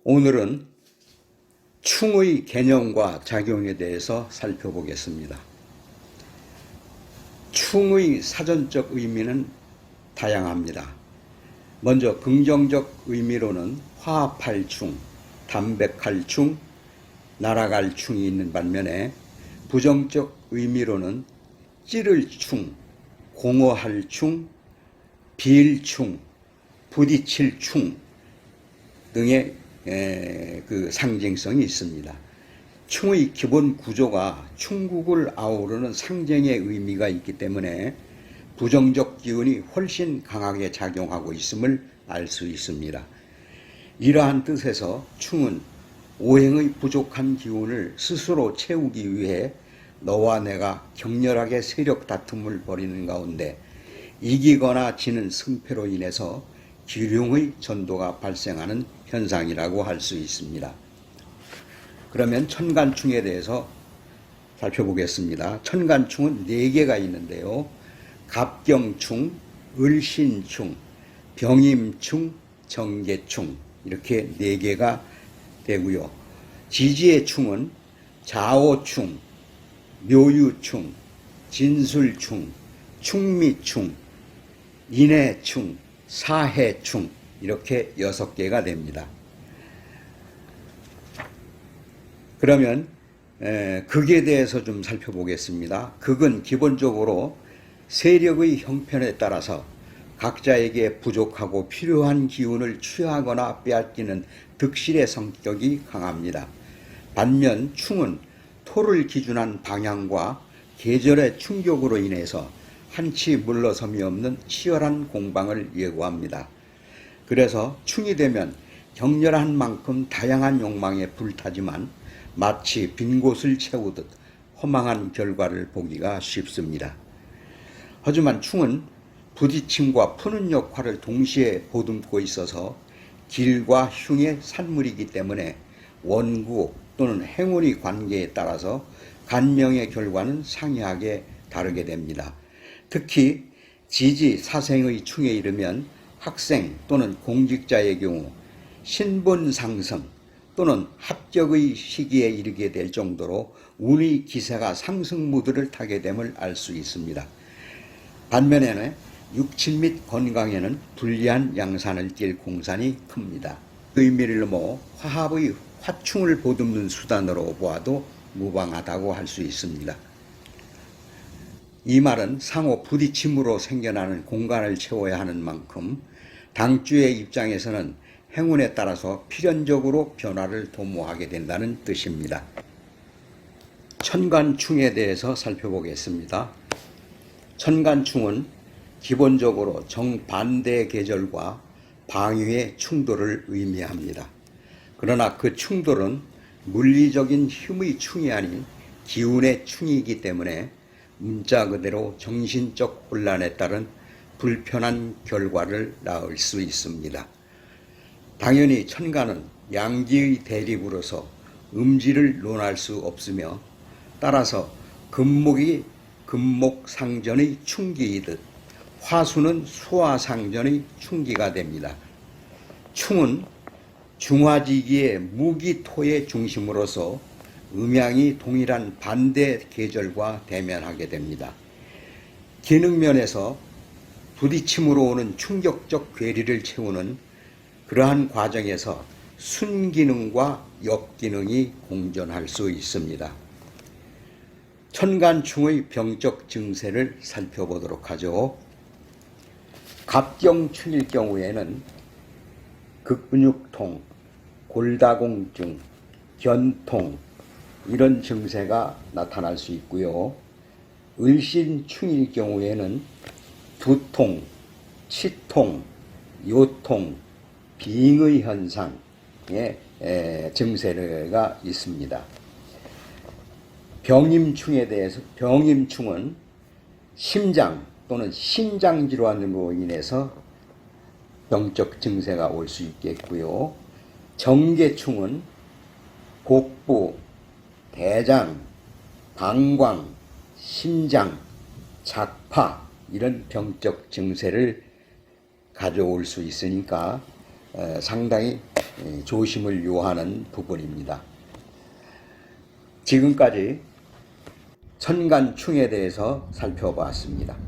오늘은 충의 개념과 작용에 대해서 살펴보겠습니다. 충의 사전적 의미는 다양합니다. 먼저 긍정적 의미로는 화합할 충, 담백할 충, 날아갈 충이 있는 반면에 부정적 의미로는 찌를 충, 공허할 충, 비일 충, 부딪힐 충 등의 그 상징성이 있습니다. 충의 기본 구조가 충국을 아우르는 상징의 의미가 있기 때문에 부정적 기운이 훨씬 강하게 작용하고 있음을 알 수 있습니다. 이러한 뜻에서 충은 오행의 부족한 기운을 스스로 채우기 위해 너와 내가 격렬하게 세력 다툼을 벌이는 가운데 이기거나 지는 승패로 인해서 기륭의 전도가 발생하는 현상이라고 할 수 있습니다. 그러면 천간충에 대해서 살펴보겠습니다. 천간충은 4개가 있는데요. 갑경충, 을신충, 병임충, 정계충 이렇게 4개가 되고요. 지지의 충은 자오충, 묘유충, 진술충, 충미충, 인해충, 사해충 이렇게 6개가 됩니다. 그러면 극에 대해서 좀 살펴보겠습니다. 극은 기본적으로 세력의 형편에 따라서 각자에게 부족하고 필요한 기운을 취하거나 빼앗기는 득실의 성격이 강합니다. 반면 충은 토를 기준한 방향과 계절의 충격으로 인해서 한치 물러섬이 없는 치열한 공방을 예고합니다. 그래서 충이 되면 격렬한 만큼 다양한 욕망에 불타지만 마치 빈 곳을 채우듯 허망한 결과를 보기가 쉽습니다. 하지만 충은 부딪힘과 푸는 역할을 동시에 보듬고 있어서 길과 흉의 산물이기 때문에 원구 또는 행운의 관계에 따라서 간명의 결과는 상이하게 다르게 됩니다. 특히 지지 사생의 충에 이르면 학생 또는 공직자의 경우 신분 상승 또는 합격의 시기에 이르게 될 정도로 운의 기세가 상승 무드를 타게 됨을 알 수 있습니다. 반면에는 육친 및 건강에는 불리한 양산을 띌 공산이 큽니다. 의미를 넘어 화합의 화충을 보듬는 수단으로 보아도 무방하다고 할 수 있습니다. 이 말은 상호 부딪힘으로 생겨나는 공간을 채워야 하는 만큼 당주의 입장에서는 행운에 따라서 필연적으로 변화를 도모하게 된다는 뜻입니다. 천간충에 대해서 살펴보겠습니다. 천간충은 기본적으로 정반대 계절과 방위의 충돌을 의미합니다. 그러나 그 충돌은 물리적인 힘의 충이 아닌 기운의 충이기 때문에 문자 그대로 정신적 혼란에 따른 불편한 결과를 낳을 수 있습니다. 당연히 천간은 양지의 대립으로서 음지를 논할 수 없으며 따라서 금목이 금목상전의 충기이듯 화수는 수화상전의 충기가 됩니다. 충은 중화지기의 무기토의 중심으로서 음양이 동일한 반대 계절과 대면하게 됩니다. 기능면에서 부딪힘으로 오는 충격적 괴리를 채우는 그러한 과정에서 순기능과 역기능이 공존할 수 있습니다. 천간충의 병적 증세를 살펴보도록 하죠. 갑경충일 경우에는 극근육통, 골다공증, 견통 이런 증세가 나타날 수 있고요. 을신충일 경우에는 두통, 치통, 요통, 빙의 현상의 증세가 있습니다. 병임충에 대해서 병임충은 심장 또는 신장 질환으로 인해서 병적 증세가 올 수 있겠고요. 정계충은 복부, 대장, 방광, 심장, 작파 이런 병적 증세를 가져올 수 있으니까 상당히 조심을 요하는 부분입니다. 지금까지 천간충에 대해서 살펴보았습니다.